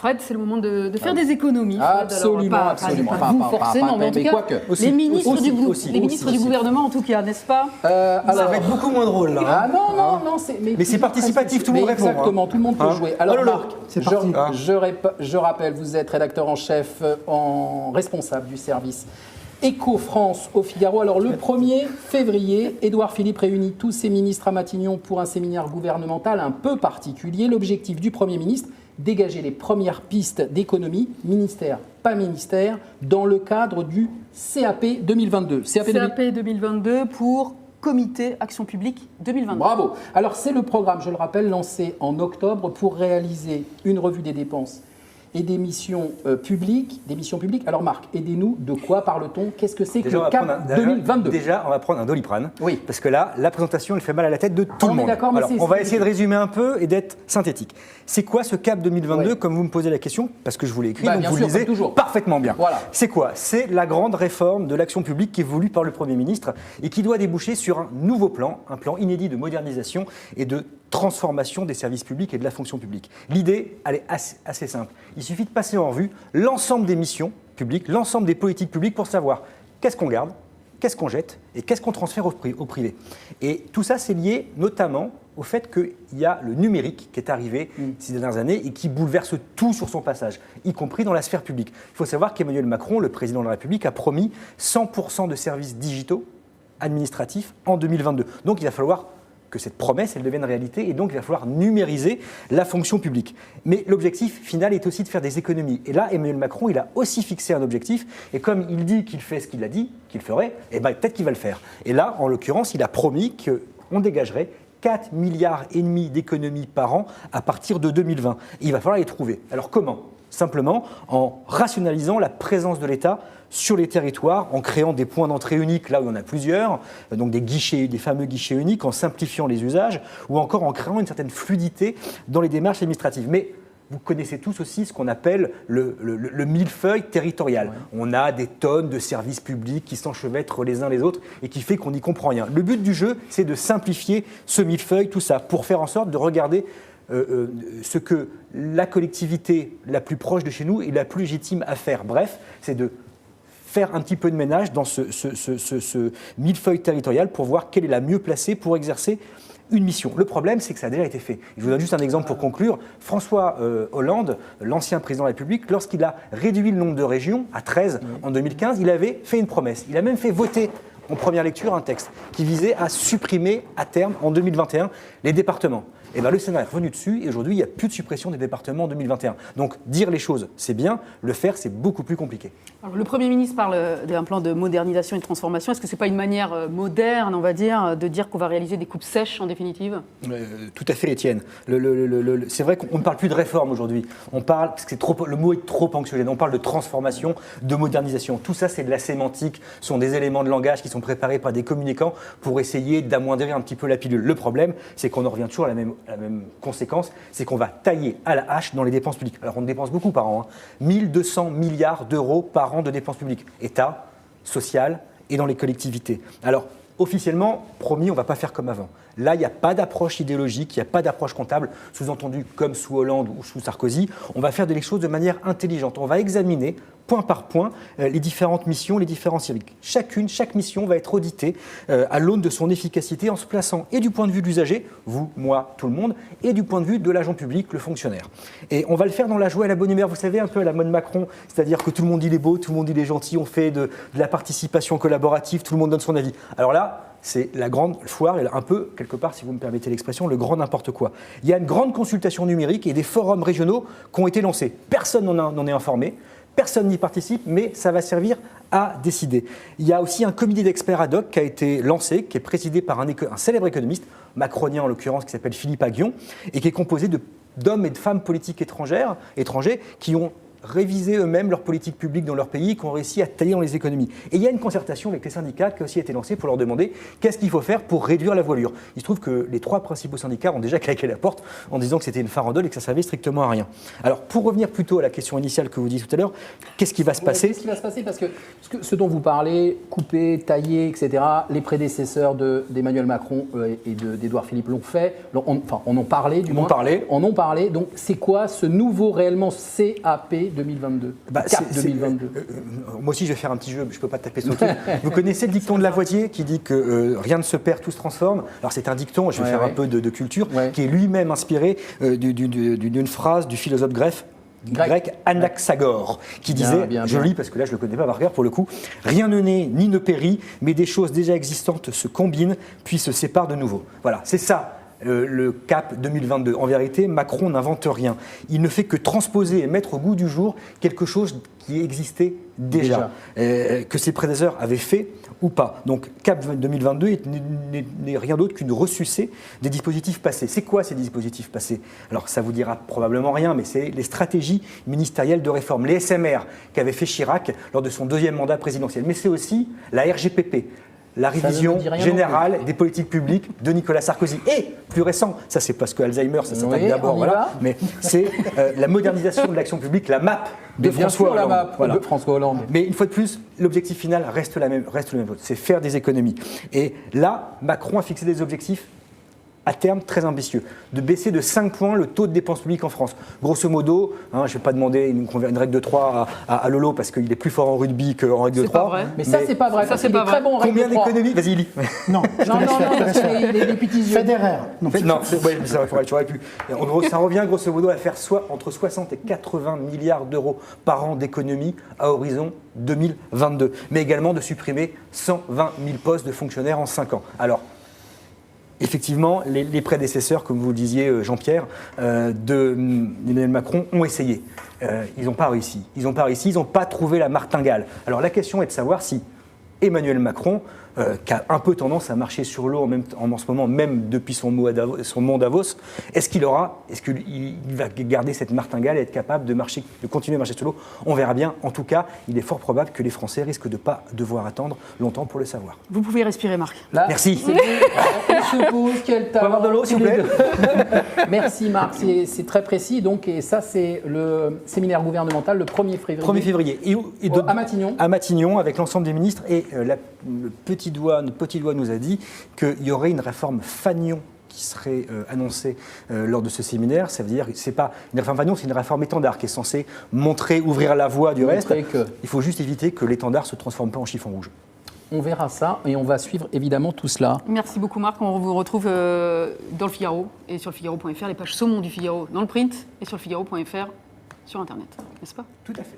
Fred, c'est le moment de faire des économies. Absolument, Alors, absolument. Pas vous, forcément, mais en tout cas, les ministres du gouvernement, en tout cas, n'est-ce pas? Alors, ça va être beaucoup moins drôle, là. Ah non, mais c'est participatif, tout le monde répond. Exactement, tout le monde peut jouer. Alors, Marc, c'est parti. je rappelle, vous êtes rédacteur en chef, responsable du service Éco-France au Figaro. Alors, le 1er février, Édouard Philippe réunit tous ses ministres à Matignon pour un séminaire gouvernemental un peu particulier. L'objectif du Premier ministre, dégager les premières pistes d'économie, ministère, pas ministère, dans le cadre du CAP 2022. CAP 2022 pour Comité Action publique 2022. Bravo. Alors, c'est le programme, je le rappelle, lancé en octobre pour réaliser une revue des dépenses et des missions publiques. Alors Marc, aidez-nous, de quoi parle-t-on? Qu'est-ce que c'est que le CAP 2022? Déjà, on va prendre un Doliprane. Oui. Parce que là, la présentation, elle fait mal à la tête de tout le monde. D'accord, mais alors, on va essayer de résumer un peu et d'être synthétique. C'est quoi ce CAP 2022, comme vous me posez la question? Parce que je vous l'ai écrit, donc vous le lisez parfaitement bien. Voilà. C'est quoi? C'est la grande réforme de l'action publique qui est voulue par le Premier ministre et qui doit déboucher sur un nouveau plan, un plan inédit de modernisation et de transformation des services publics et de la fonction publique. L'idée, elle est assez simple. Il suffit de passer en revue l'ensemble des missions publiques, l'ensemble des politiques publiques pour savoir qu'est-ce qu'on garde, qu'est-ce qu'on jette et qu'est-ce qu'on transfère au privé. Et tout ça, c'est lié notamment au fait qu'il y a le numérique qui est arrivé ces dernières années et qui bouleverse tout sur son passage, y compris dans la sphère publique. Il faut savoir qu'Emmanuel Macron, le président de la République, a promis 100% de services digitaux administratifs en 2022. Donc il va falloir que cette promesse, elle devienne réalité, et donc il va falloir numériser la fonction publique. Mais l'objectif final est aussi de faire des économies. Et là, Emmanuel Macron, il a aussi fixé un objectif, et comme il dit qu'il fait ce qu'il a dit qu'il ferait, eh ben, peut-être qu'il va le faire. Et là, en l'occurrence, il a promis qu'on dégagerait 4,5 milliards d'économies par an à partir de 2020. Et il va falloir les trouver. Alors comment? Simplement en rationalisant la présence de l'État sur les territoires, en créant des points d'entrée uniques là où il y en a plusieurs, donc des fameux guichets uniques, en simplifiant les usages, ou encore en créant une certaine fluidité dans les démarches administratives. Mais vous connaissez tous aussi ce qu'on appelle le millefeuille territorial. Ouais. On a des tonnes de services publics qui s'enchevêtrent les uns les autres et qui fait qu'on n'y comprend rien. Le but du jeu, c'est de simplifier ce millefeuille, tout ça, pour faire en sorte de regarder ce que la collectivité la plus proche de chez nous est la plus légitime à faire. Bref, c'est de faire un petit peu de ménage dans ce millefeuille territorial pour voir quelle est la mieux placée pour exercer une mission. Le problème, c'est que ça a déjà été fait. Je vous donne juste un exemple pour conclure. François Hollande, l'ancien président de la République, lorsqu'il a réduit le nombre de régions à 13 en 2015, il avait fait une promesse. Il a même fait voter en première lecture un texte qui visait à supprimer à terme, en 2021, les départements. Et bien, le Sénat est revenu dessus et aujourd'hui, il n'y a plus de suppression des départements en 2021. Donc, dire les choses, c'est bien. Le faire, c'est beaucoup plus compliqué. Alors, le Premier ministre parle d'un plan de modernisation et de transformation. Est-ce que ce n'est pas une manière moderne, on va dire, de dire qu'on va réaliser des coupes sèches en définitive? Tout à fait, Étienne. C'est vrai qu'on ne parle plus de réforme aujourd'hui. On parle, parce que le mot est trop anxiogène. On parle de transformation, de modernisation. Tout ça, c'est de la sémantique. Ce sont des éléments de langage qui sont préparés par des communicants pour essayer d'amoindrir un petit peu la pilule. Le problème, c'est qu'on en revient toujours à la même conséquence, c'est qu'on va tailler à la hache dans les dépenses publiques. Alors on dépense beaucoup par an, 1200 milliards d'euros par an de dépenses publiques, État, social et dans les collectivités. Alors officiellement, promis, on ne va pas faire comme avant. Là, il n'y a pas d'approche idéologique, il n'y a pas d'approche comptable, sous-entendu comme sous Hollande ou sous Sarkozy. On va faire les choses de manière intelligente. On va examiner point par point les différentes missions, les différents services. Chaque mission va être auditée à l'aune de son efficacité en se plaçant et du point de vue de l'usager, vous, moi, tout le monde, et du point de vue de l'agent public, le fonctionnaire. Et on va le faire dans la joie et la bonne humeur, vous savez, un peu à la mode Macron, c'est-à-dire que tout le monde il est beau, tout le monde il est gentil, on fait de la participation collaborative, tout le monde donne son avis. Alors là, c'est la grande foire et un peu, quelque part, si vous me permettez l'expression, le grand n'importe quoi. Il y a une grande consultation numérique et des forums régionaux qui ont été lancés. Personne n'en est informé. Personne n'y participe, mais ça va servir à décider. Il y a aussi un comité d'experts ad hoc qui a été lancé, qui est présidé par un célèbre économiste, macronien en l'occurrence, qui s'appelle Philippe Aghion, et qui est composé d'hommes et de femmes politiques étrangers qui ont réviser eux-mêmes leur politique publique dans leur pays, qui ont réussi à tailler dans les économies. Et il y a une concertation avec les syndicats qui a aussi été lancée pour leur demander qu'est-ce qu'il faut faire pour réduire la voilure. Il se trouve que les 3 principaux syndicats ont déjà claqué la porte en disant que c'était une farandole et que ça servait strictement à rien. Alors, pour revenir plutôt à la question initiale que vous disiez tout à l'heure, qu'est-ce qui va se passer ? Qu'est-ce qui va se passer ? Parce que ce dont vous parlez, couper, tailler, etc., les prédécesseurs d'Emmanuel Macron et d'Édouard Philippe l'ont fait, on en parlait du moins. On en parlait. Donc, c'est quoi ce nouveau réellement CAP 2022 CAP 2022 Moi aussi, je vais faire un petit jeu, je ne peux pas taper sur le truc. Vous connaissez le dicton de Lavoisier qui dit que rien ne se perd, tout se transforme. Alors, c'est un dicton, je vais faire un peu de culture, qui est lui-même inspiré d'une phrase du philosophe grec Anaxagore, qui disait, je lis parce que là je ne le connais pas par cœur pour le coup, rien ne naît ni ne périt, mais des choses déjà existantes se combinent puis se séparent de nouveau. Voilà, c'est ça. Le CAP 2022. En vérité, Macron n'invente rien. Il ne fait que transposer et mettre au goût du jour quelque chose qui existait déjà. Que ses prédécesseurs avaient fait ou pas. Donc CAP 2022 n'est rien d'autre qu'une ressucée des dispositifs passés. C'est quoi ces dispositifs passés ? Alors ça vous dira probablement rien, mais c'est les stratégies ministérielles de réforme, les SMR qu'avait fait Chirac lors de son 2e mandat présidentiel. Mais c'est aussi la RGPP. La révision générale des politiques publiques de Nicolas Sarkozy. Et, plus récent, ça c'est parce que Alzheimer, ça s'attaque d'abord, voilà, mais c'est la modernisation de l'action publique, la MAP de François Hollande. De François Hollande. Mais une fois de plus, l'objectif final reste le même, c'est faire des économies. Et là, Macron a fixé des objectifs à terme très ambitieux, de baisser de 5 points le taux de dépenses publiques en France. Grosso modo, je ne vais pas demander une règle de 3 à Lolo parce qu'il est plus fort en rugby qu'en règle de 3. Pas vrai. Mais ça, c'est pas vrai. Ça, c'est pas vrai. Très bon en règle Combien de 3. d'économies ? Vas-y, lis. Non, Il est des petits yeux. Federer. Non, tu aurais pu. En gros, ça revient grosso modo à faire entre 60 et 80 milliards d'euros par an d'économies à horizon 2022, mais également de supprimer 120 000 postes de fonctionnaires en 5 ans. Alors, effectivement, les prédécesseurs, comme vous le disiez, Jean-Pierre, d'Emmanuel Macron, ont essayé. Ils n'ont pas réussi. Ils n'ont pas trouvé la martingale. Alors la question est de savoir si Emmanuel Macron, qui a un peu tendance à marcher sur l'eau en ce moment, même depuis son mont Davos, est-ce qu'il va garder cette martingale et être capable de continuer à marcher sur l'eau ? On verra bien. En tout cas, il est fort probable que les Français risquent de ne pas devoir attendre longtemps pour le savoir. Vous pouvez respirer, Marc. Là, Merci. On se pose, quel talent. Avoir de l'eau, s'il vous plaît. Merci Marc, c'est très précis. Donc, et ça, c'est le séminaire gouvernemental le 1er février. 1er février. À Matignon. À Matignon, avec l'ensemble des ministres. Et le petit doigt nous a dit qu'il y aurait une réforme Fagnon qui serait annoncée lors de ce séminaire. Ça veut dire que ce n'est pas une réforme Fagnon, c'est une réforme étendard qui est censée ouvrir la voie du reste. Il faut juste éviter que l'étendard ne se transforme pas en chiffon rouge. On verra ça et on va suivre évidemment tout cela. Merci beaucoup Marc, on vous retrouve dans le Figaro et sur le Figaro.fr, les pages saumon du Figaro dans le print et sur le Figaro.fr sur Internet, n'est-ce pas ? Tout à fait.